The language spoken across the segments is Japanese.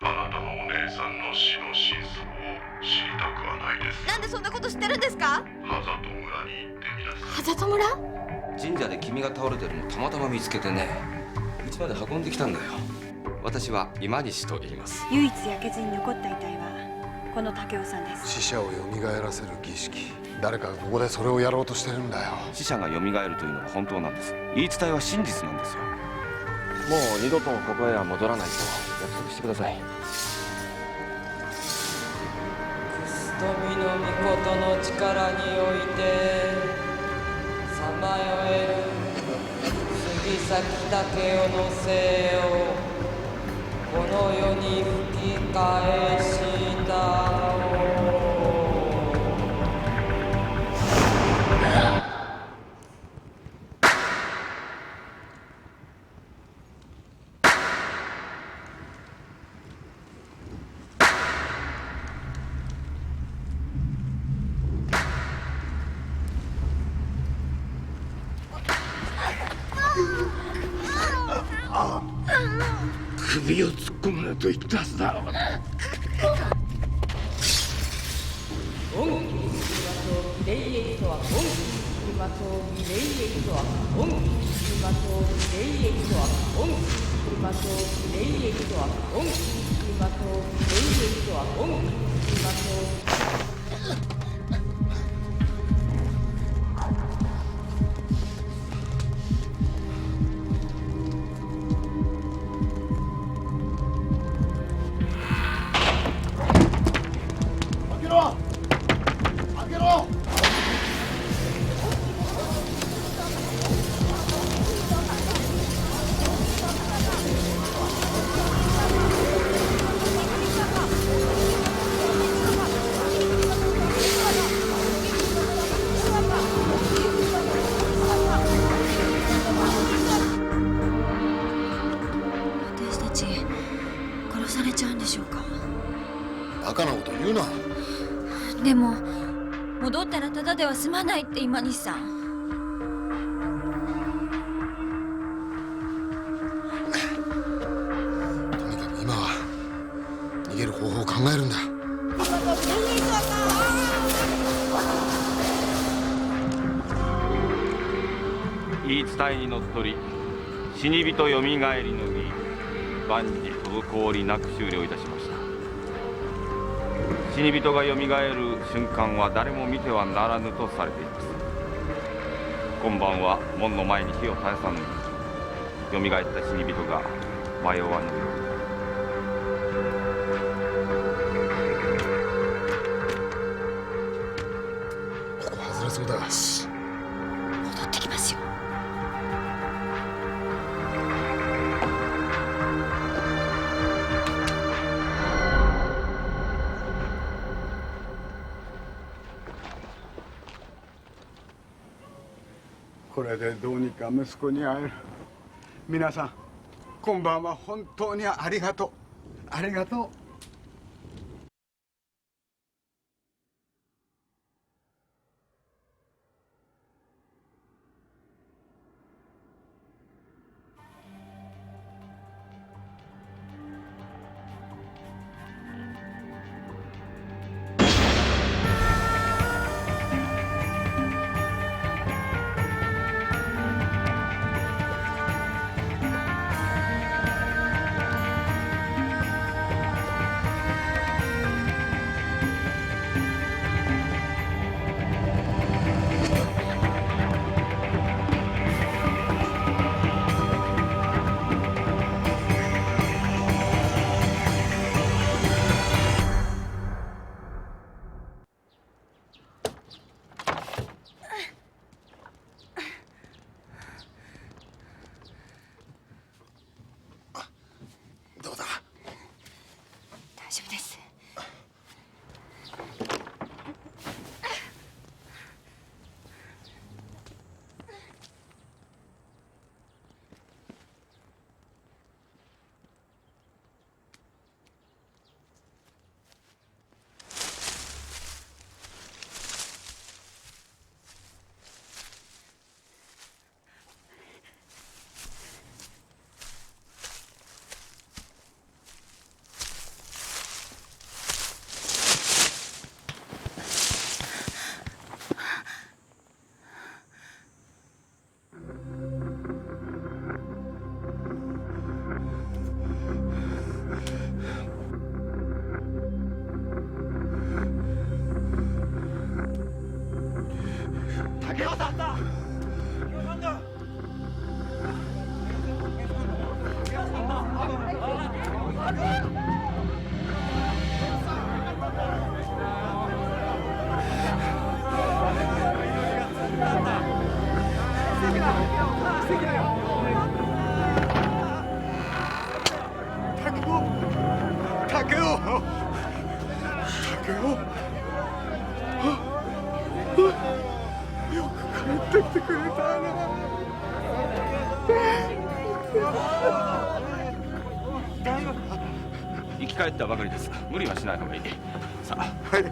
あなたのお姉さんの死の真相を知りたくはないです。なんでそんなこと知ってるんですか？ハザト村に行ってみなさい。ハザト村？神社で君が倒れてるのたまたま見つけてね、家まで運んできたんだよ。私は今西と言います。唯一焼けずに残った遺体はこの武雄さんです。死者を蘇らせる儀式、誰かがここでそれをやろうとしてるんだよ。死者が蘇るというのは本当なんです。言い伝えは真実なんですよ。もう二度とここへは戻らないと約束してください。富の御事の力においてさまよえる杉咲竹雄の生をこの世に吹き返したの。首を突っ込むなと言ったはずだ。オンキリスマトレイエイトはオンキリスマトレイエイトはオンキリスマトレイエイトはオンキリスマトレイエイトはオンキリスマトレイエイトはオンキリスマト。私たち殺されちゃうんでしょうか？バカなこと言うな。でも戻ったらただでは済まないって今西さん。とにかく今は逃げる方法を考えるんだ。言い伝えにのっとり、死に人よみがえりの儀、万事滞りなく終了いたしました。死に人がよみがえる瞬間は誰も見てはならぬとされています。今晩は門の前に火を絶やさぬよみがえった死に人が迷わぬように。ここ外れそうだ。戻ってきますよ。これでどうにか息子に会える。皆さん今晩は本当にありがとう。ありがとう。雄さんだ。よく帰ってきてくれたな。生き返ったばかりです。無理はしない方がいい。さあ。はい。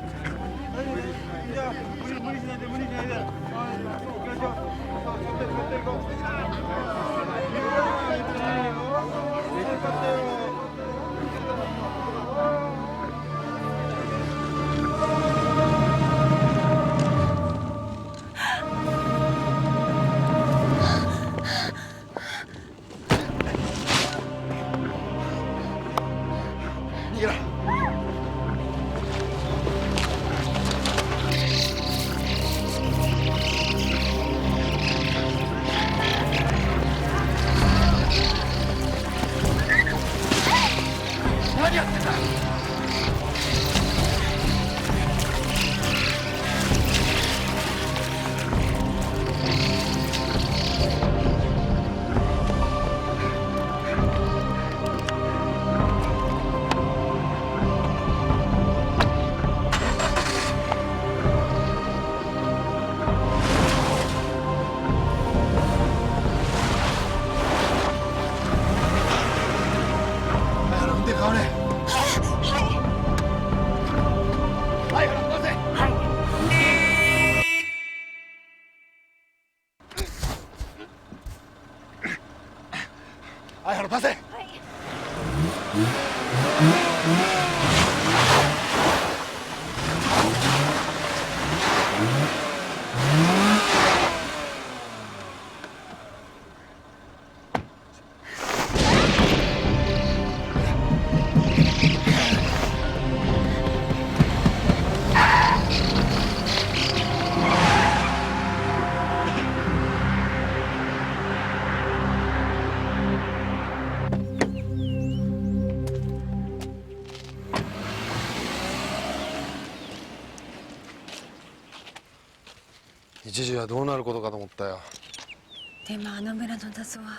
逃げろ。何やってんだ。相原出せ。一時はどうなることかと思ったよ。でもあの村の謎は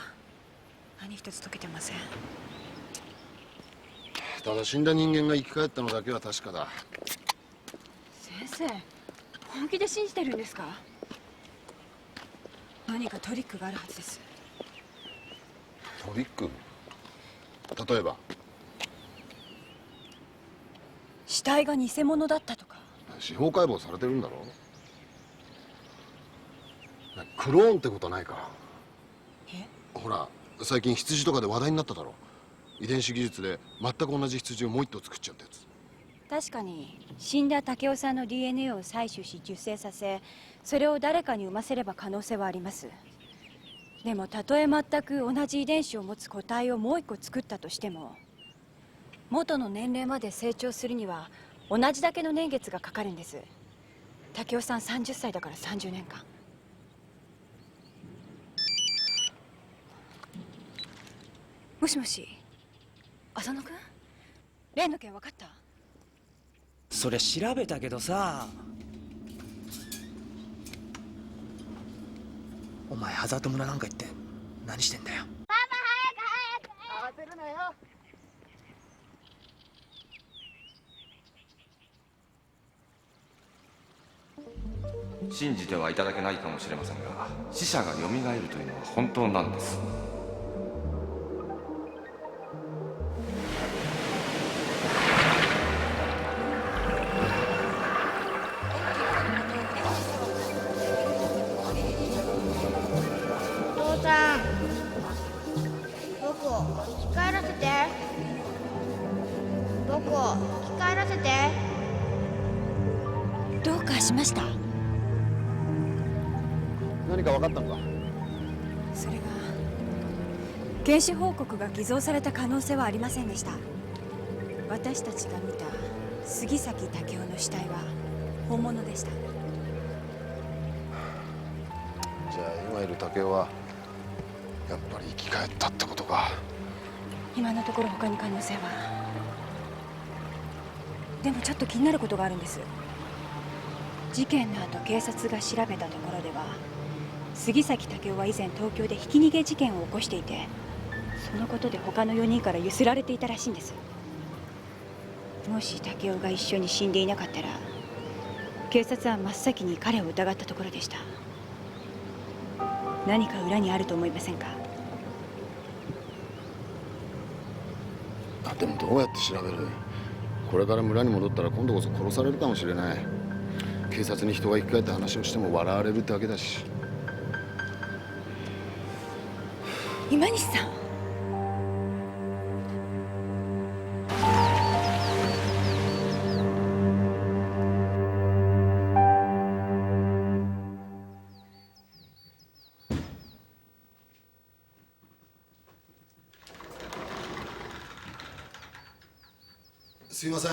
何一つ解けてません。ただ死んだ人間が生き返ったのだけは確かだ。先生、本気で信じてるんですか？何かトリックがあるはずです。トリック？例えば死体が偽物だったとか。司法解剖されてるんだろ。クローンってことはないか。え？ほら最近羊とかで話題になっただろ。遺伝子技術で全く同じ羊をもう一頭作っちゃったやつ。確かに死んだ武雄さんの DNA を採取し受精させ、それを誰かに産ませれば可能性はあります。でもたとえ全く同じ遺伝子を持つ個体をもう一個作ったとしても、元の年齢まで成長するには同じだけの年月がかかるんです。武雄さん30歳だから30年間。もしもし、浅野君？例の件分かった？それ調べたけどさ。お前ハザード村なんか行って何してんだよ。パパ早く慌てるなよ。信じてはいただけないかもしれませんが、死者が蘇るというのは本当なんです。お父さん、僕を生き返らせて。僕を生き返らせて。どうかしました？何か分かったのか。それが検視報告が偽造された可能性はありませんでした。私たちが見た杉崎武雄の死体は本物でした。える武雄はやっぱり生き返ったってことか。今のところ他に可能性は。でもちょっと気になることがあるんです。事件の後警察が調べたところでは杉崎武雄は以前東京でひき逃げ事件を起こしていて、そのことで他の4人からゆすられていたらしいんです。もし武雄が一緒に死んでいなかったら警察は真っ先に彼を疑ったところでした。何か裏にあると思いませんか？でもどうやって調べる？これから村に戻ったら今度こそ殺されるかもしれない。警察に人が生き返った話をしても笑われるだけだし。今西さん、すいません。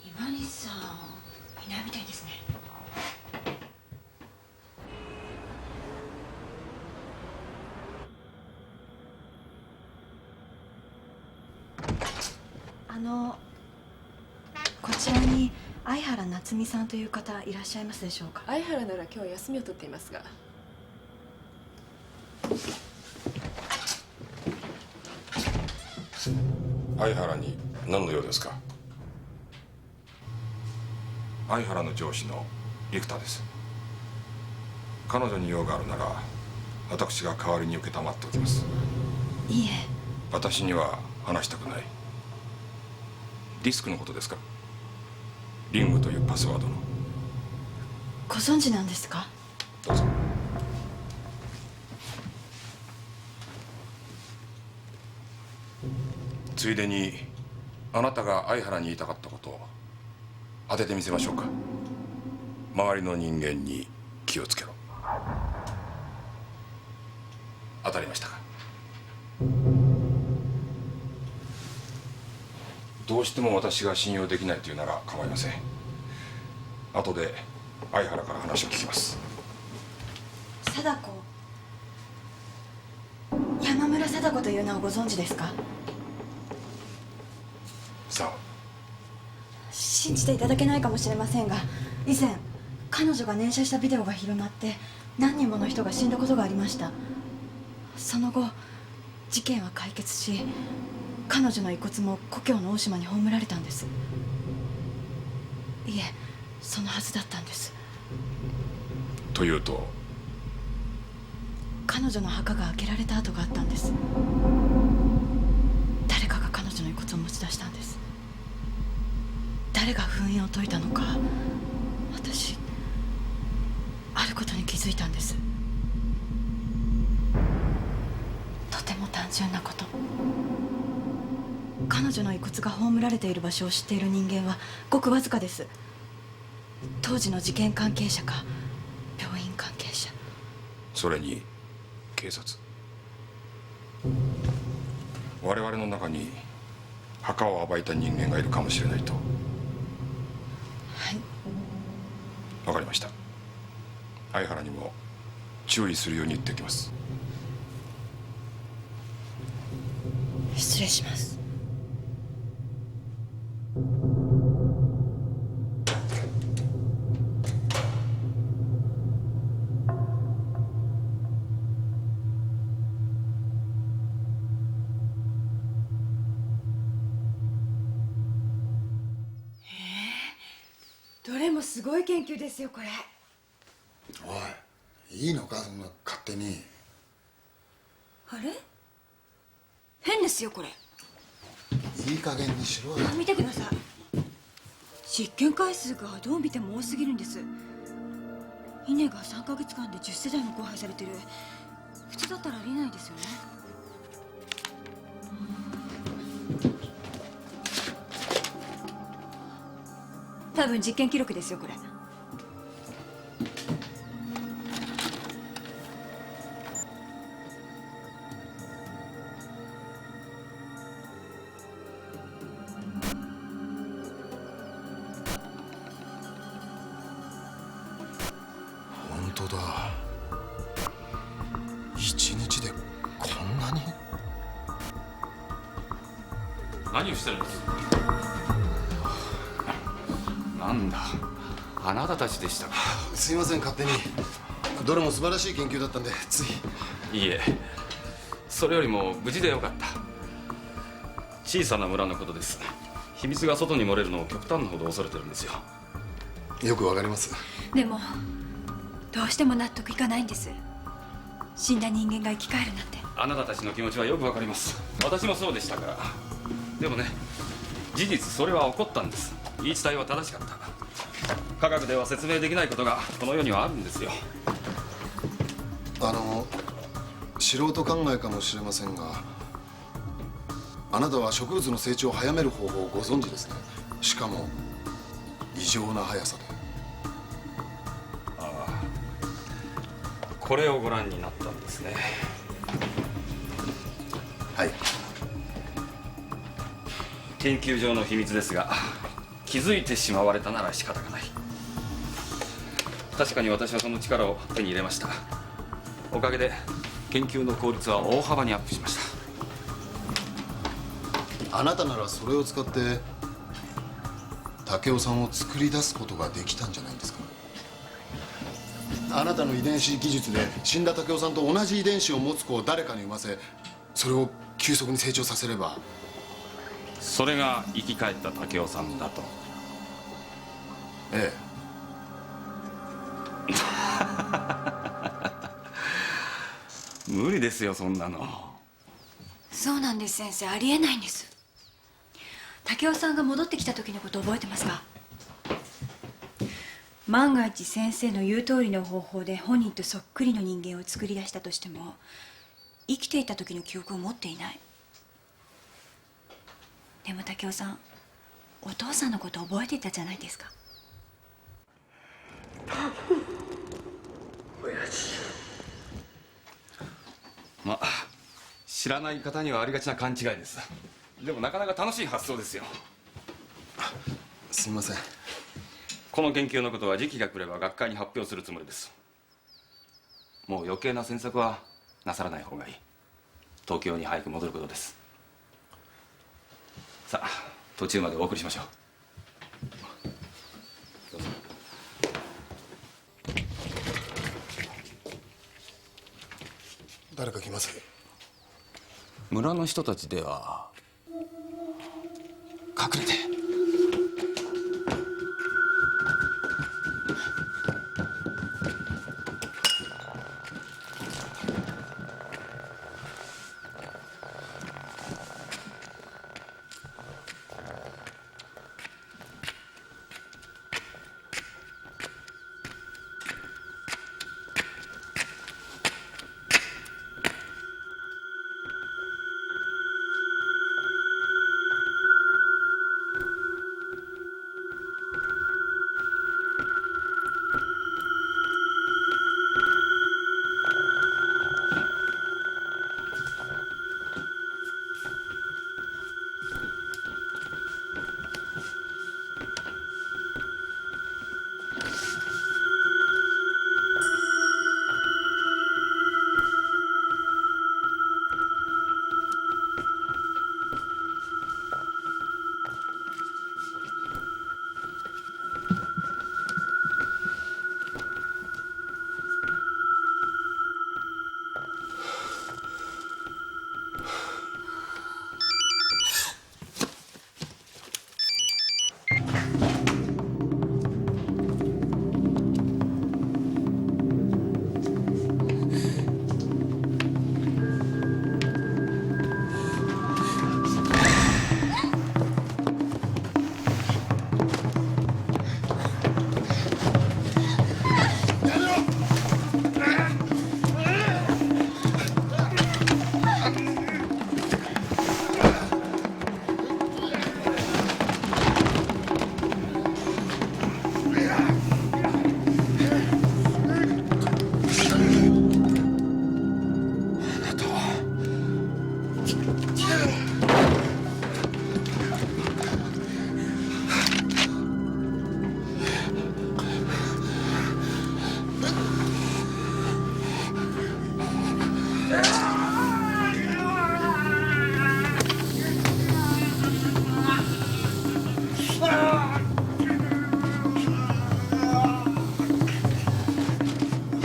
今西さんいないみたいですね。こちらに相原夏美さんという方いらっしゃいますでしょうか？相原なら今日休みを取っていますが。相原に何の用ですか？相原の上司の生田です。彼女に用があるなら私が代わりに承っておきます。いいえ。私には話したくない。ディスクのことですか？リングというパスワードの。ご存知なんですか？どうぞ。ついでにあなたが相原に言いたかったことを当ててみせましょうか。周りの人間に気をつけろ。当たりましたか？どうしても私が信用できないというなら構いません。後で相原から話を聞きます。貞子、山村貞子という名をご存知ですか？さあ、信じていただけないかもしれませんが、以前彼女が念写したビデオが広まって何人もの人が死んだことがありました。その後事件は解決し、彼女の遺骨も故郷の大島に葬られたんです。いえ、そのはずだったんです。というと？彼女の墓が開けられた跡があったんです。誰かが彼女の遺骨を持ち出したんです。誰が封印を解いたのか、私あることに気づいたんです。とても単純なこと。彼女の遺骨が葬られている場所を知っている人間はごくわずかです。当時の事件関係者か病院関係者、それに警察。我々の中に墓を暴いた人間がいるかもしれないと。はい。わかりました。相原にも注意するように言っておきます。失礼します。どれもすごい研究ですよこれ。おい、いいのかそんな勝手に。あれ変ですよこれ。いい加減にしろよ。見てください。実験回数がどう見ても多すぎるんです。稲が3ヶ月間で10世代も交配されてる。普通だったらありえないですよね。多分実験記録ですよこれ。当だ。一日でこんなに。何をしてるんです。なんだ、あなたたちでしたか。すいません、勝手に。どれも素晴らしい研究だったんでつい。いいえ、それよりも無事でよかった。小さな村のことです。秘密が外に漏れるのを極端なほど恐れてるんですよ。よくわかります。でもどうしても納得いかないんです。死んだ人間が生き返るなんて。あなたたちの気持ちはよくわかります。私もそうでしたから。でもね、事実それは起こったんです。言い伝えは正しかった。科学では説明できないことがこの世にはあるんですよ。素人考えかもしれませんが、あなたは植物の成長を早める方法をご存知ですね。しかも異常な速さで。ああ、これをご覧になったんですね。はい。研究上の秘密ですが、気づいてしまわれたなら仕方がない。確かに私はその力を手に入れました。おかげで研究の効率は大幅にアップしました。あなたならそれを使って武雄さんを作り出すことができたんじゃないですか。あなたの遺伝子技術で死んだ武雄さんと同じ遺伝子を持つ子を誰かに産ませ、それを急速に成長させれば。それが生き返った武雄さんだと。ええ。無理ですよ、そんなの。そうなんです、先生。ありえないんです。武雄さんが戻ってきた時のこと覚えてますか？万が一先生の言う通りの方法で本人とそっくりの人間を作り出したとしても、生きていた時の記憶を持っていない。でも武雄さん、お父さんのこと覚えていたじゃないですか。親父。まあ、知らない方にはありがちな勘違いです。でもなかなか楽しい発想ですよ。すみません。この研究のことは時期が来れば学会に発表するつもりです。もう余計な詮索はなさらない方がいい。東京に早く戻ることです。さあ、途中までお送りしましょう。どうぞ。誰か来ます？村の人たちでは。隠れて。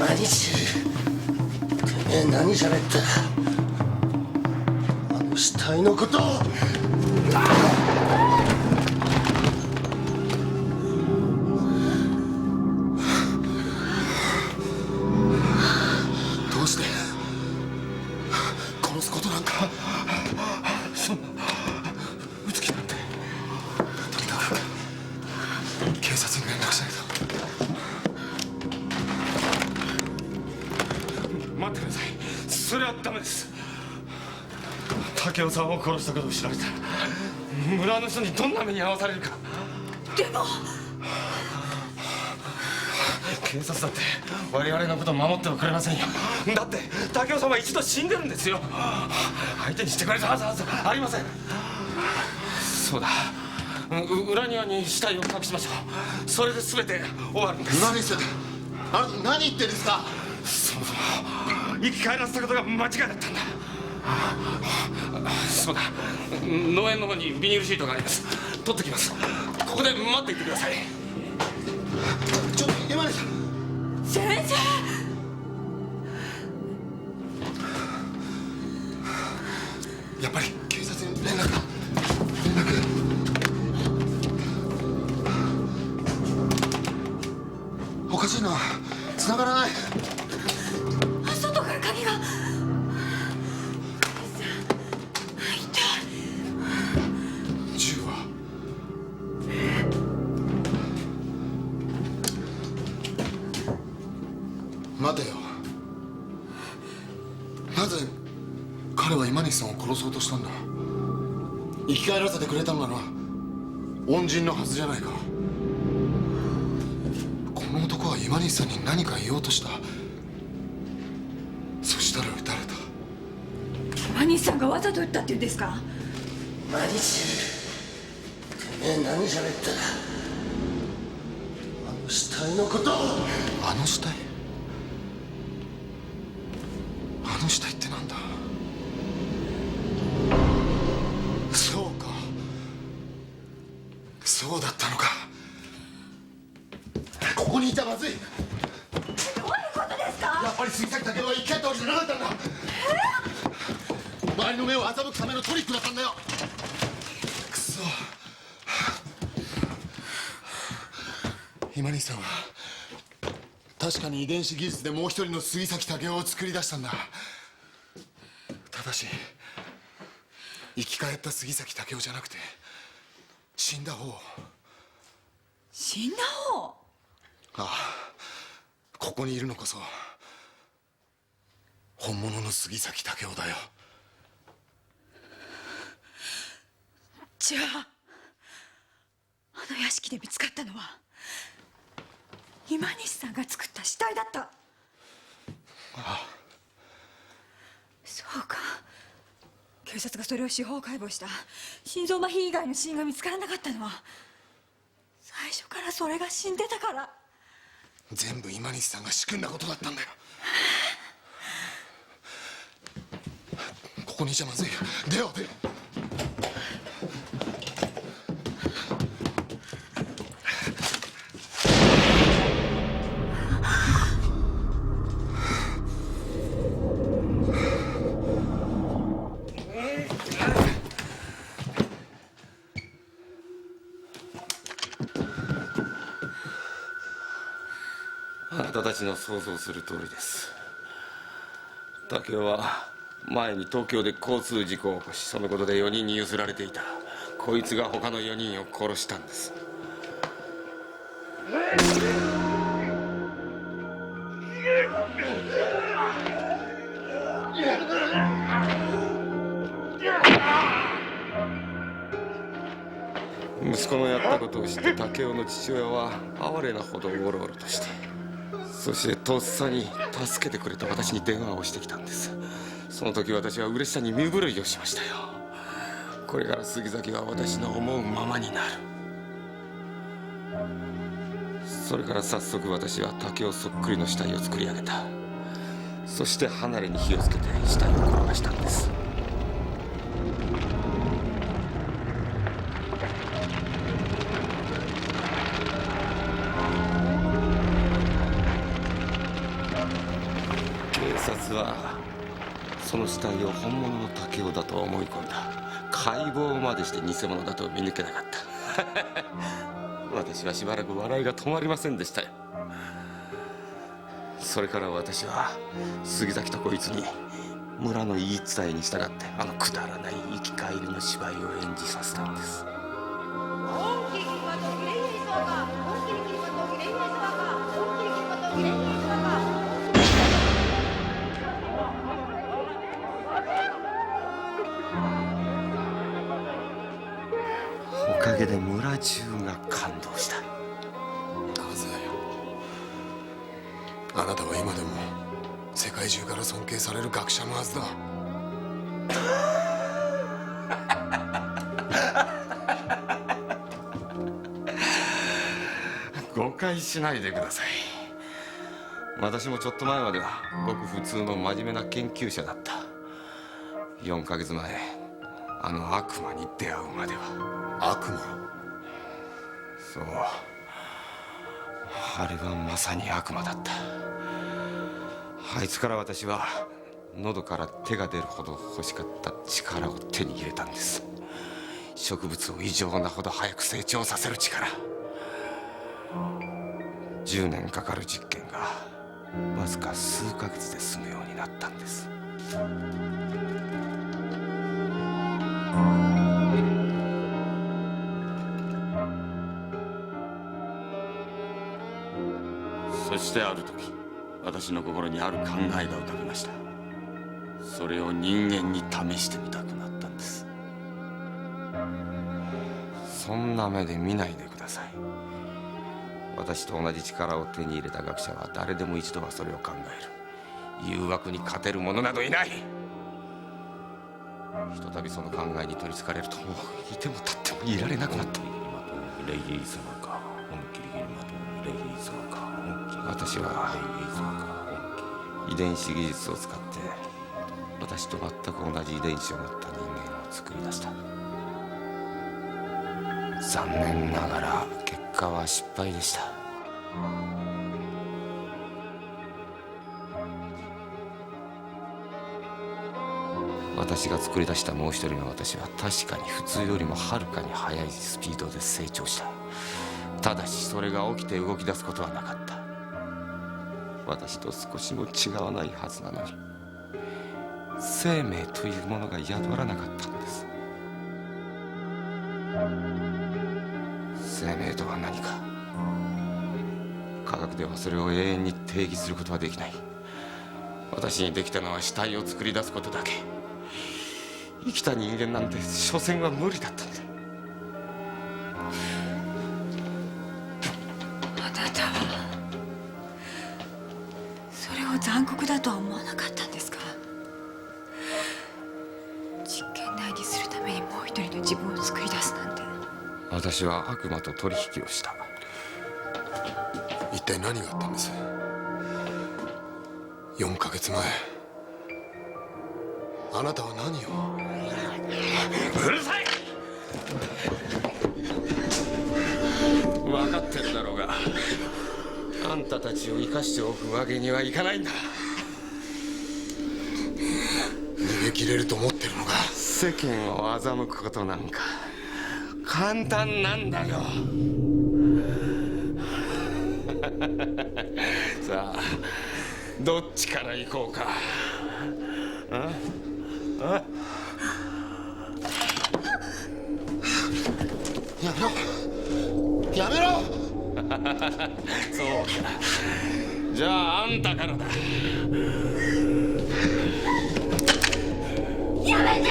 マリチてめえ何喋った？あの死体のことを。どうして殺すことなんか。そんな撃つ気なんて。とにかく警察に連絡しないと。待ってください。それはダメです。武雄さんを殺したことを知られたら村の人にどんな目に遭わされるか。でも警察だって我々のことを守ってはくれませんよ。だって武雄さんは一度死んでるんですよ。相手にしてくれたはずありません。そうだ、裏庭に死体を隠しましょう。それで全て終わるんです。何してあなた何言ってんですか？そもそも生き返らせたことが間違いだったんだ。そうだ、農園の方にビニールシートがあります。取ってきます。ここで待っていてください。ちょっと山根さん。先生。やっぱり警察に連絡。おかしいな、繋がらない。外から鍵が。銃は待てよ。なぜ彼は今西さんを殺そうとしたんだ？生き返らせてくれたのなら恩人のはずじゃないか。この男は今西さんに何か言おうとした。そしたら撃たれた。今西さんがわざと撃ったって言うんですか？マリチてめえ何喋った？あの死体のことを。あの死体？あの死体ってなんだ？そうか、そうだったのか。ここにいたらまずい。どういうことですか？やっぱり杉崎武雄は生き返ったわけじゃなかったんだ。周りの目を欺くためのトリックだったんだよ。くそ。今西さんは確かに遺伝子技術でもう一人の杉崎武雄を作り出したんだ。ただし生き返った杉崎武雄じゃなくて死んだ方。死んだ方？ああ、ここにいるのこそ本物の杉崎武雄だよ。じゃああの屋敷で見つかったのは今西さんが作った死体だった。ああ、そうか。警察がそれを司法解剖した心臓麻痺以外の死因が見つからなかったのは最初からそれが死んでたから。全部今西さんが仕組んだことだったんだよ。ここにいちゃまずい。出よう、出よう。あなたたちの想像する通りです。武雄は前に東京で交通事故を起こし、そのことで4人にゆすられていた。こいつが他の4人を殺したんです。息子のやったことを知って武雄の父親は哀れなほどおろおろとして、そしてとっさに助けてくれと私に電話をしてきたんです。その時私は嬉しさに身震いをしましたよ。これから杉崎は私の思うままになる。それから早速私は武雄そっくりの死体を作り上げた。そして離れに火をつけて死体を転がしたんです。実はその死体を本物の武雄だと思い込んだ。解剖までして偽物だと見抜けなかった私はしばらく笑いが止まりませんでしたよ。それから私は杉崎とこいつに村の言い伝えに従ってあのくだらない生き返りの芝居を演じさせたんです。おかげで村中が感動した。なぜあなたは今でも世界中から尊敬される学者のはずだ。誤解しないでください。私もちょっと前まではごく普通の真面目な研究者だった。4ヶ月前あの悪魔に出会うまでは。悪魔？そう、あれはまさに悪魔だった。あいつから私は喉から手が出るほど欲しかった力を手に入れたんです。植物を異常なほど早く成長させる力。10年かかる実験がわずか数ヶ月で済むようになったんです。そしてある時、私の心にある考えが浮かびました。それを人間に試してみたくなったんです。そんな目で見ないでください。私と同じ力を手に入れた学者は誰でも一度はそれを考える。誘惑に勝てる者などいない。ひとたびその考えに取りつかれると、もういても立ってもいられなくなった。レイレイ様か、本気でレイレイ様か。私は遺伝子技術を使って私と全く同じ遺伝子を持った人間を作り出した。残念ながら結果は失敗でした。私が作り出したもう一人の私は確かに普通よりもはるかに速いスピードで成長した。ただしそれが起きて動き出すことはなかった。私と少しも違わないはずなのに、生命というものが宿らなかったんです。生命とは何か、科学ではそれを永遠に定義することはできない。私にできたのは死体を作り出すことだけ。生きた人間なんて所詮は無理だったんだ。あなたはそれを残酷だとは思わなかったんですか？実験台にするためにもう一人の自分を作り出すなんて。私は悪魔と取引をした。一体何があったんです？4ヶ月前あなたは何を？うるさい！分かってるだろうが、あんたたちを生かしておくわけにはいかないんだ。逃げ切れると思ってるのか？世間を欺くことなんか簡単なんだよ。さあ、どっちから行こうか。やめろ！やめろ！そうか。じゃああんたからだ。やめて！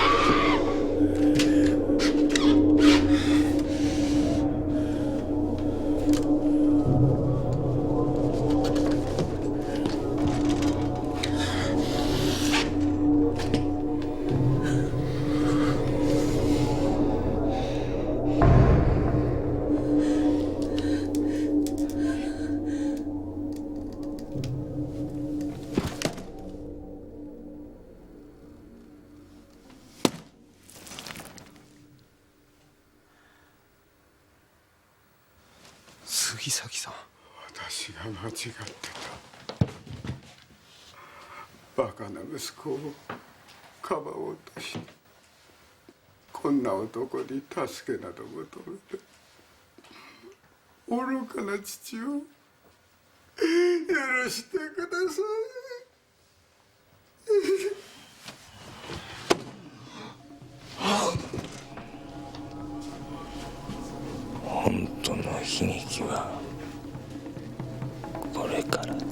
杉崎さん。私が間違ってた。バカな息子をかばおうとし、こんな男に助けなど求めて、愚かな父を許してください。本当の悲劇はこれからだ。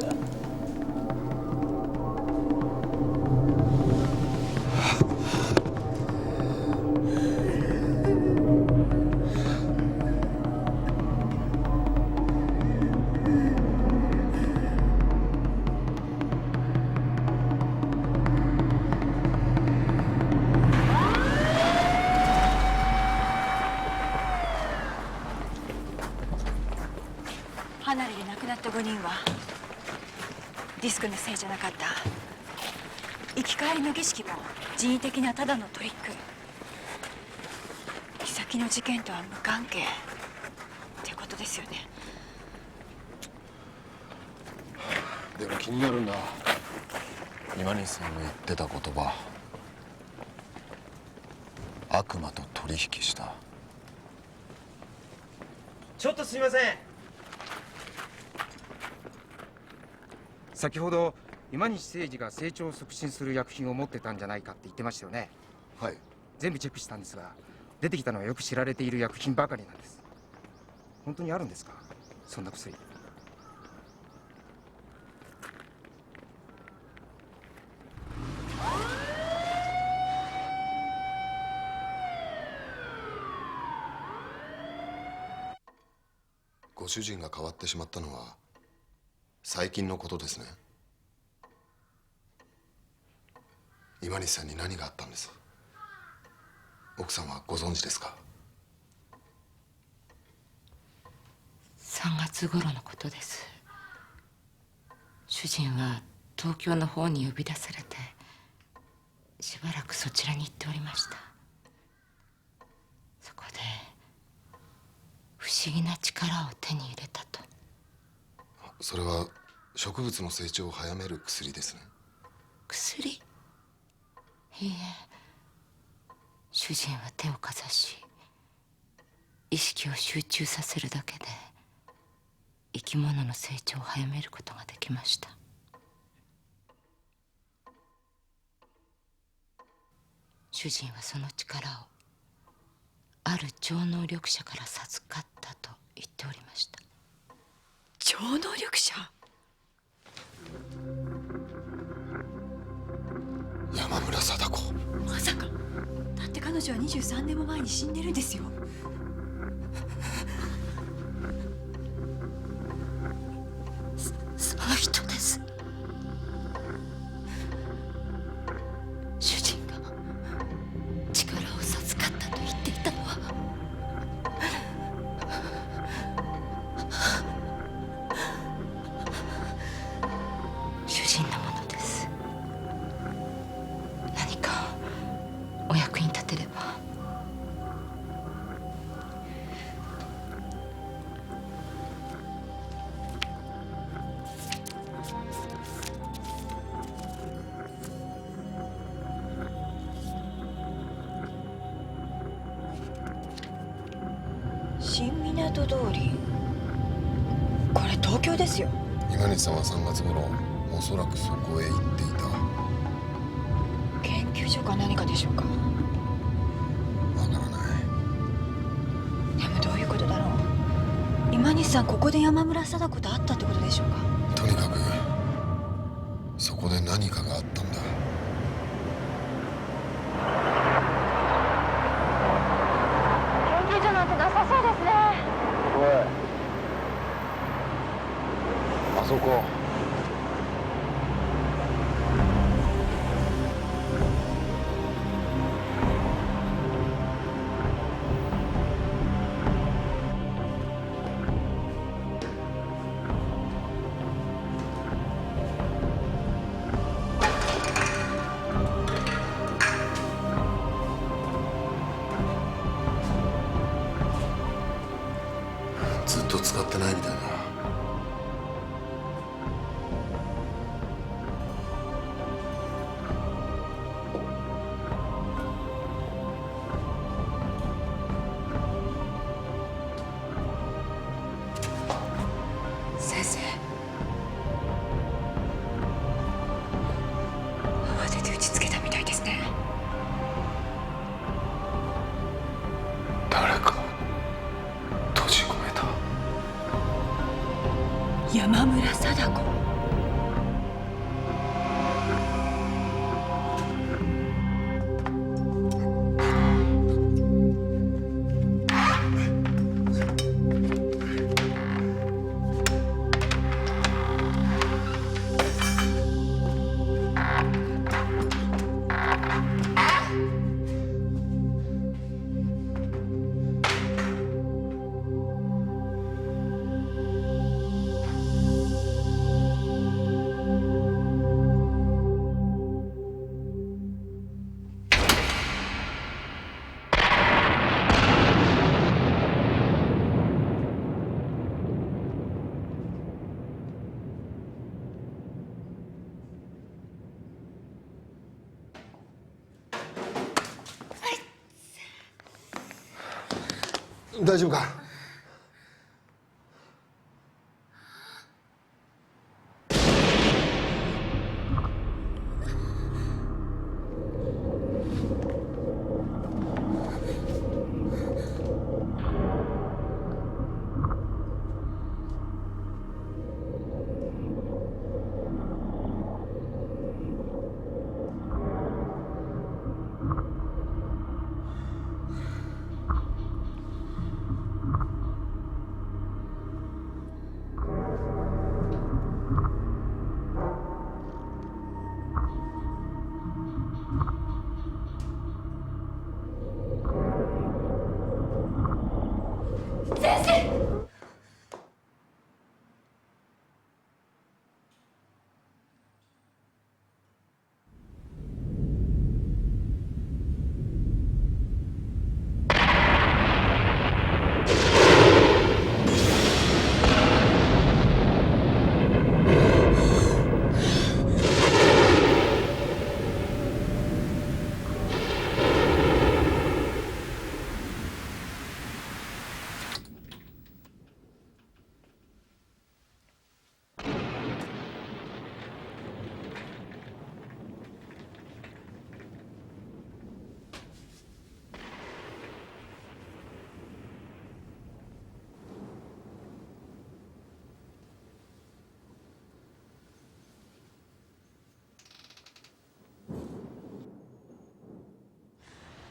離れで亡くなった5人はディスクのせいじゃなかった。生き返りの儀式も人為的なただのトリック。岬の事件とは無関係ってことですよね。でも気になるんだ。今西さんの言ってた言葉、悪魔と取引した。ちょっとすみません。先ほど今西誠司が成長を促進する薬品を持ってたんじゃないかって言ってましたよね。はい。全部チェックしたんですが、出てきたのはよく知られている薬品ばかりなんです。本当にあるんですか、そんな薬。ご主人が変わってしまったのは最近のことですね。今西さんに何があったんです？奥さんはご存知ですか？3月頃のことです。主人は東京の方に呼び出されて、しばらくそちらに行っておりました。そこで不思議な力を手に入れたと。それは植物の成長を早める薬ですね。薬？いいえ、主人は手をかざし、意識を集中させるだけで生き物の成長を早めることができました。主人はその力をある超能力者から授かったと言っておりました。超能力者？山村貞子。まさか。だって彼女は23年も前に死んでるんですよ。その人です。主人が力を授かったと言っていたのは主人のものです。何かお役に立てれば。新港通り、これ東京ですよ。今西さんは3月頃おそらくそこへ行っていた。研究所か何かでしょうか。わからない。でもどういうことだろう。今西さんここで山村貞子と会ったってことでしょうか。とにかくそこで何かがあったんだ。研究所なんてなさそうですね。おい、あそこ。ずっと使ってないみたいだ。山村貞子。大丈夫か？先生！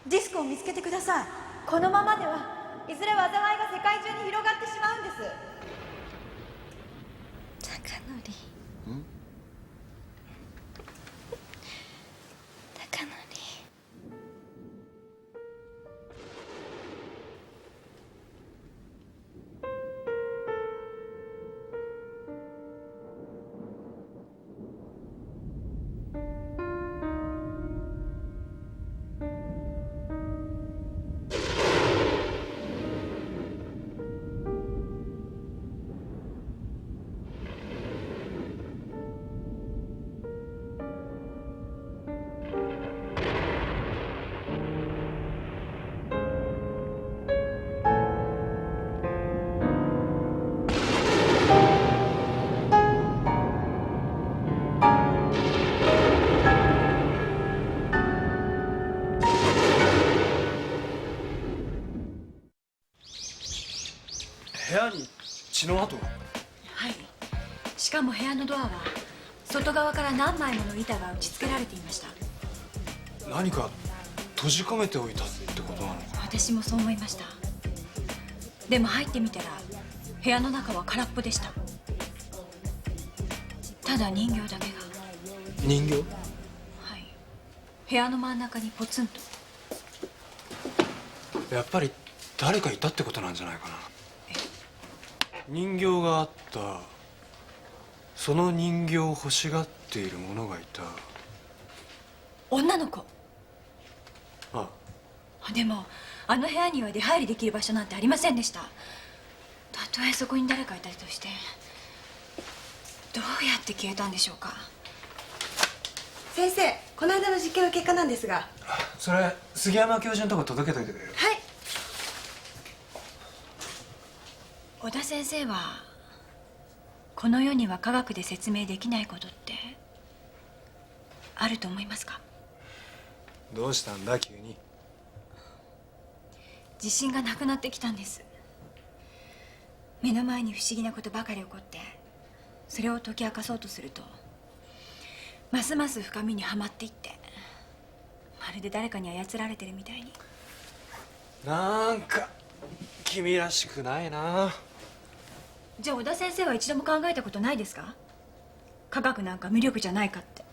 ディスクを見つけてください。このままではいずれ災いが世界中に広がってしまうんです。貴則。貴則。部屋に血の跡が。はい。しかも部屋のドアは外側から何枚もの板が打ち付けられていました。何か閉じ込めておいたってことなのか。私もそう思いました。でも入ってみたら部屋の中は空っぽでした。ただ人形だけが。人形？はい。部屋の真ん中にポツンと。やっぱり誰かいたってことなんじゃないかな。人形があった。その人形を欲しがっている者がいた。女の子。ああ。でもあの部屋には出入りできる場所なんてありませんでした。たとえそこに誰かいたりとしてどうやって消えたんでしょうか。先生、この間の実験の結果なんですが。それ杉山教授のとこ届けといてくれる？はい。小田先生はこの世には科学で説明できないことってあると思いますか？どうしたんだ急に。自信がなくなってきたんです。目の前に不思議なことばかり起こってそれを解き明かそうとするとますます深みにはまっていって、まるで誰かに操られてるみたいに。なんか君らしくないな。じゃあ小田先生は一度も考えたことないですか？科学なんか魅力じゃないかって。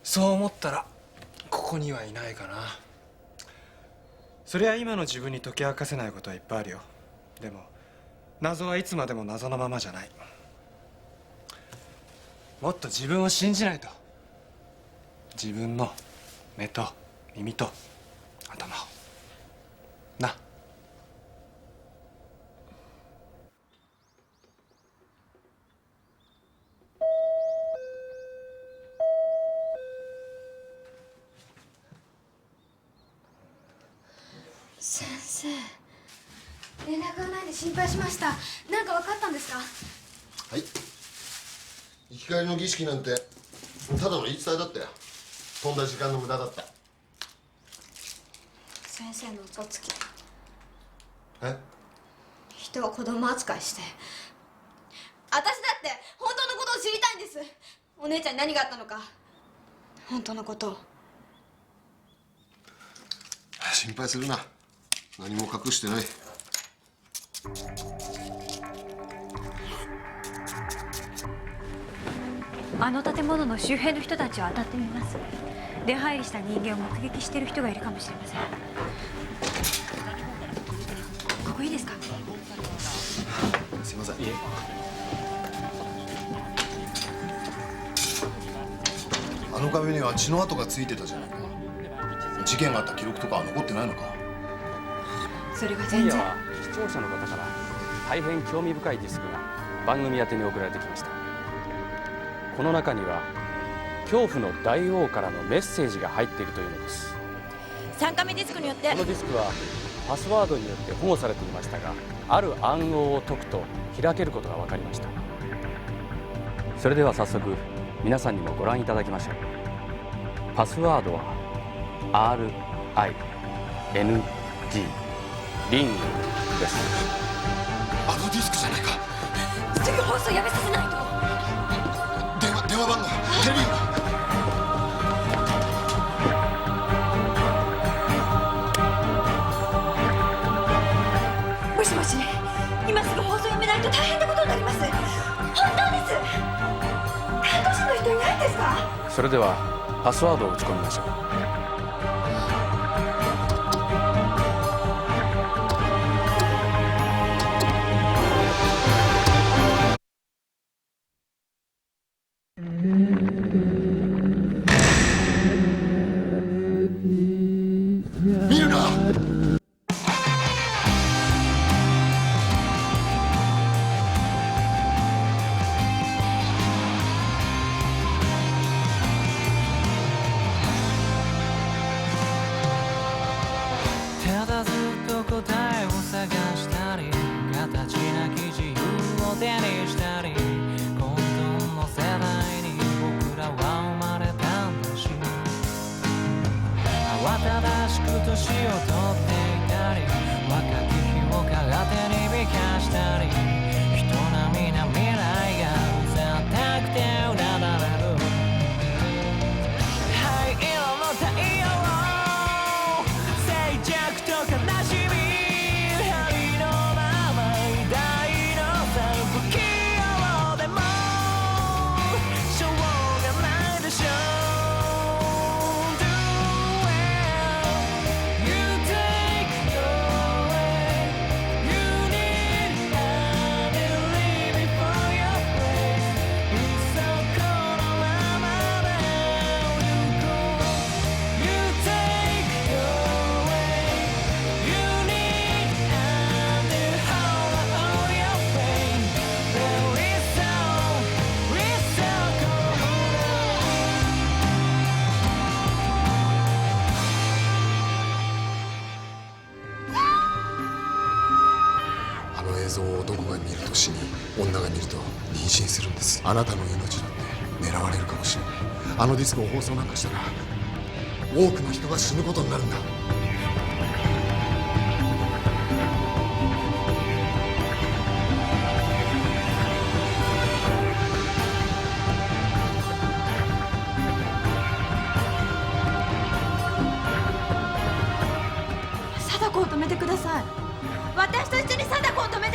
そう思ったらここにはいないかな。そりゃ今の自分に解き明かせないことはいっぱいあるよ。でも謎はいつまでも謎のままじゃない。もっと自分を信じないと。自分の目と耳と頭をな。先生、連絡がないで心配しました。何か分かったんですか？はい、生き返りの儀式なんてただの言い伝えだったよ。飛んだ時間の無駄だった。先生の嘘つき、え？人を子供扱いして。私だって本当のことを知りたいんです。お姉ちゃんに何があったのか、本当のことを。心配するな、何も隠してない。あの建物の周辺の人たちを当たってみます。出入りした人間を目撃している人がいるかもしれません。ここいいですか？すいません。あの壁には血の跡がついてたじゃないか。事件があった記録とかは残ってないのか？それが全然。今夜は視聴者の方から大変興味深いディスクが番組宛てに送られてきました。この中には恐怖の大王からのメッセージが入っているというのです。3カメディスクによってこのディスクはパスワードによって保護されていましたが、ある暗号を解くと開けることが分かりました。それでは早速皆さんにもご覧いただきましょう。パスワードは RING リングです。あのディスクじゃないか。すぐ放送やめさせないと。電話番号、テレビ。もしもし、今すぐ放送やめないと大変なことになります。本当です。看護師の人いないんですか？それではパスワードを打ち込みましょう。見るな。ただずっと答えを探したり、形なき自由を手にしたり、混沌の世代に僕らは生まれたんだし、慌ただしく年を取っていたり、若き日を空手に美化したり、人並みな未来がうざったくてうなだれる灰色の太陽、静寂と悲しみ、ありのまま偉大の不器用でもしょうがないでしょ。Do it, you take your way, you need a believe before your place. いっそこのままで歩こう。You take your way, you need a hold all your pain. There is so, cold. あの映像を男が見ると死に、女が見ると妊娠するんです。あなたの命だって狙われるかもしれない。あのディスクを放送なんかしたら多くの人が死ぬことになるんだ。を止めてください。私と一緒に貞子を止めて